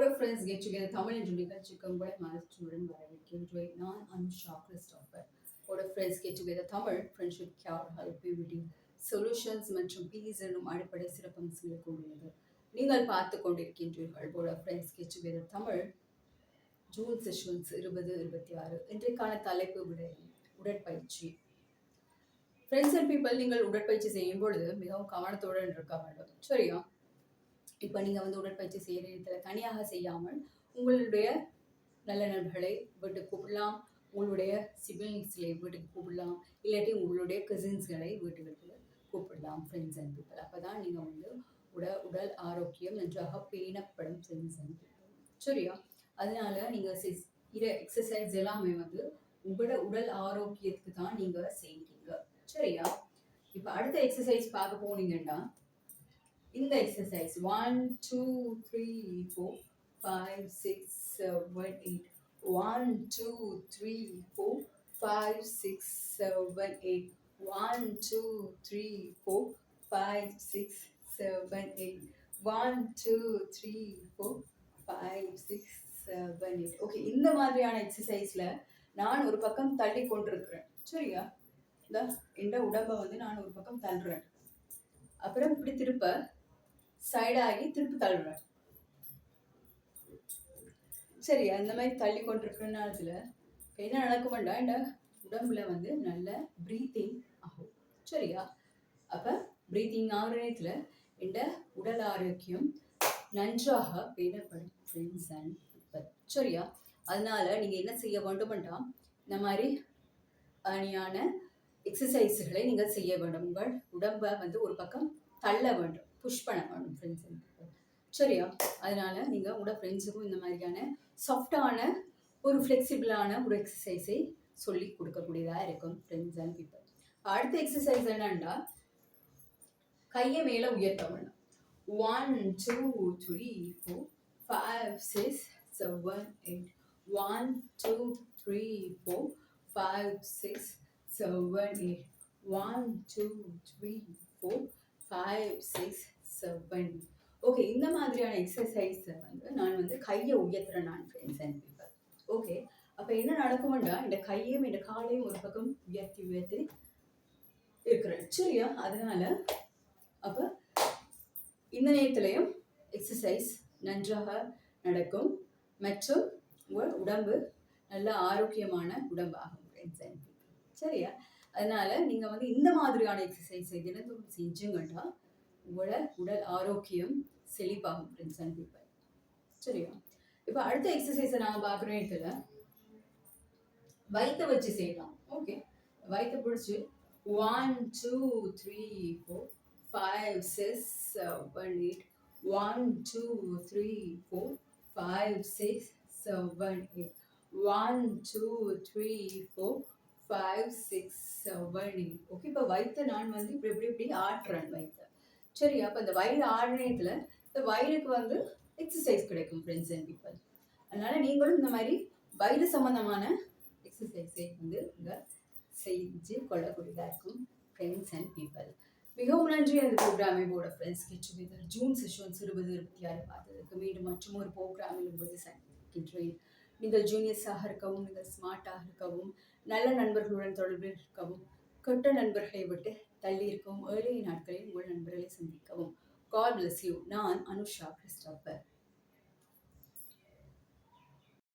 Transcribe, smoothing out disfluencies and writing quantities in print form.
Board of Friends get together Tamil என்று நிகழ்ச்சிக்கு உங்களை மகிழ்ச்சியுடன் வரவேற்கின்றேன். நான் Anusha Christopher. Board of Friends get together Tamil friendship care help building solutions மற்றும் peace என்னும் அடிப்படை சிறப்பம்சங்களை கொண்டுள்ளது. நீங்கள் பார்த்து கொண்டிருக்கின்றீர்கள் Board of Friends get together Tamil June sessions 2026. இன்றைக்கான தலைப்பு உடற்பயிற்சி. ஃப்ரெண்ட்ஸ் அண்ட் பீப்பிள், நீங்கள் உடற்பயிற்சி செய்யும் பொழுது மிகவும் கவனத்துடன் இருக்க வேண்டும். சரியா? இப்போ நீங்கள் உடற்பயிற்சி செய்கிற இடத்துல தனியாக செய்யாமல் உங்களுடைய நல்ல நண்பர்களை வீட்டுக்கு கூப்பிடலாம், உங்களுடைய சிபிலிங்ஸ்களை வீட்டுக்கு கூப்பிடலாம், இல்லாட்டி உங்களுடைய கசின்ஸ்களை வீட்டுக்கு கூப்பிடலாம். ஃப்ரெண்ட்ஸ் அண்ட் பீப்பிள், அப்போ தான் நீங்கள் உடல் ஆரோக்கியம் நன்றாக பேணப்படும். ஃப்ரெண்ட்ஸ் அண்ட் பீப்பிள், சரியா? அதனால நீங்கள் செய்கிற எக்ஸசைஸ் எல்லாமே உங்களோட உடல் ஆரோக்கியத்துக்கு தான் நீங்கள் செய்கிறீங்க. சரியா? இப்போ அடுத்த எக்ஸசைஸ் பார்க்க போனீங்கன்னா இந்த எக்ஸசைஸ் 1 2 3 4 5 6 7 8 1 2 3 4 5 6 7 8 1 2 3 4 5 6 7 8 1 2 3 4 5 6 7 8. ஓகே, இந்த மாதிரியான எக்ஸசைஸ்ல நான் ஒரு பக்கம் தள்ளி கொண்டிருக்கிறேன். சரியா? இந்த உடம்பை நான் ஒரு பக்கம் தள்ளுறேன், அப்புறம் இப்படி திருப்ப சைடாகி திருப்பி தள்ளுறேன். சரியா? இந்த மாதிரி தள்ளி கொண்டிருக்கிற நேரத்தில் என்ன நடக்கும்டா, இந்த உடம்புல நல்ல ப்ரீத்திங் ஆகும். சரியா? அப்போ ப்ரீத்திங் ஆகிற நேரத்தில் இந்த உடல் ஆரோக்கியம் நன்றாக பேணப்படும். ஃப்ரெண்ட்ஸ் அண்ட் பீப்பிள், சரியா? அதனால நீங்கள் என்ன செய்ய வேண்டும்டா, இந்த மாதிரி அணியான எக்ஸசைஸ்களை நீங்கள் செய்ய வேண்டும். உங்கள் உடம்பை ஒரு பக்கம் தள்ள வேண்டும், புஷ் பண்ண வேண்டும். ஃப்ரெண்ட்ஸ் அண்ட் பீப்பிள், சரியா? அதனால நீங்கள் உங்களோட ஃப்ரெண்ட்ஸுக்கும் இந்த மாதிரியான சாஃப்டான ஒரு ஃப்ளெக்சிபிளான ஒரு எக்ஸசைஸை சொல்லி கொடுக்கக்கூடியதாக இருக்கும். ஃப்ரெண்ட்ஸ் அண்ட் பீப்பிள், அடுத்த எக்ஸசைஸ் என்னன்னா, கையை மேலே உயர்த்த வேணும். 1 2 3 4 5 6 7 8 1 2 3 4 5 6 7 8 1 2 3 4 5 6 7. ஓகே, இந்த மாதிரியான எக்ஸசைஸை நான் கையை உயர்த்துறேன் நான். Friends and people, okay. அப்போ என்ன நடக்கும்டா, இந்த கையையும் இந்த காலையும் ஒரு பக்கம் உயர்த்தி உயர்த்தி இருக்கிறேன். சரியா? அதனால அப்போ இந்த நேரத்துலையும் எக்ஸசைஸ் நன்றாக நடக்கும் மற்றும் உங்கள் உடம்பு நல்ல ஆரோக்கியமான உடம்பாகும். ஃப்ரெண்ட்ஸ் அண்ட் பீப்பிள், சரியா? அதனால நீங்கள் இந்த மாதிரியான எக்ஸசைஸை தினந்தோறும் செஞ்சுங்கட்டா உங்களோட உடல் ஆரோக்கியம் செழிப்பாகும். ஃப்ரெண்ட்ஸ் அண்ட் பீப்பிள், சரியா? இப்போ அடுத்த எக்ஸசைஸை நாங்கள் பார்க்குற இடத்துல வயிற்றை வச்சு செய்யலாம். ஓகே, வயிற்றை பிடிச்சி 1 2 3 4 5 6 7 8 1 2 3 4 5 6 7 8 1 2 3 4 5 6 7 8. ஓகே, இப்போ வயிற்றை நான் இப்படி ஆட்டுறேன் வயிற்றை. சரி, அப்போ இந்த வயிறு ஆடுறதுல இந்த வயிறுக்கு எக்ஸசைஸ் கிடைக்கும். ஃப்ரெண்ட்ஸ் அண்ட் பீப்பிள், அதனால நீங்களும் இந்த மாதிரி வயிறு சம்பந்தமான எக்ஸசைஸை இங்கே செஞ்சு கொள்ளக்கூடியதாக இருக்கும். ஃப்ரெண்ட்ஸ் அண்ட் பீப்பிள், மிகவும் நன்றி. அந்த ப்ரோக்ராமை board of friends get together June sessions 2026 பார்த்ததற்கு மீண்டும் மற்றும் ஒரு ப்ரோக்ராமில் உங்களை சந்திக்கின்றேன். நீங்கள் ஜூனியர்ஸாக இருக்கவும், நீங்கள் ஸ்மார்ட்டாக இருக்கவும், நல்ல நண்பர்களுடன் தொடர்பில் இருக்கவும், கெட்ட நண்பர்களை விட்டு தள்ளி இருக்கவும், ஏழைய நாட்களில் உங்கள் நண்பர்களை சந்திக்கவும். God bless you. நான் அனுஷா கிறிஸ்டோபர்.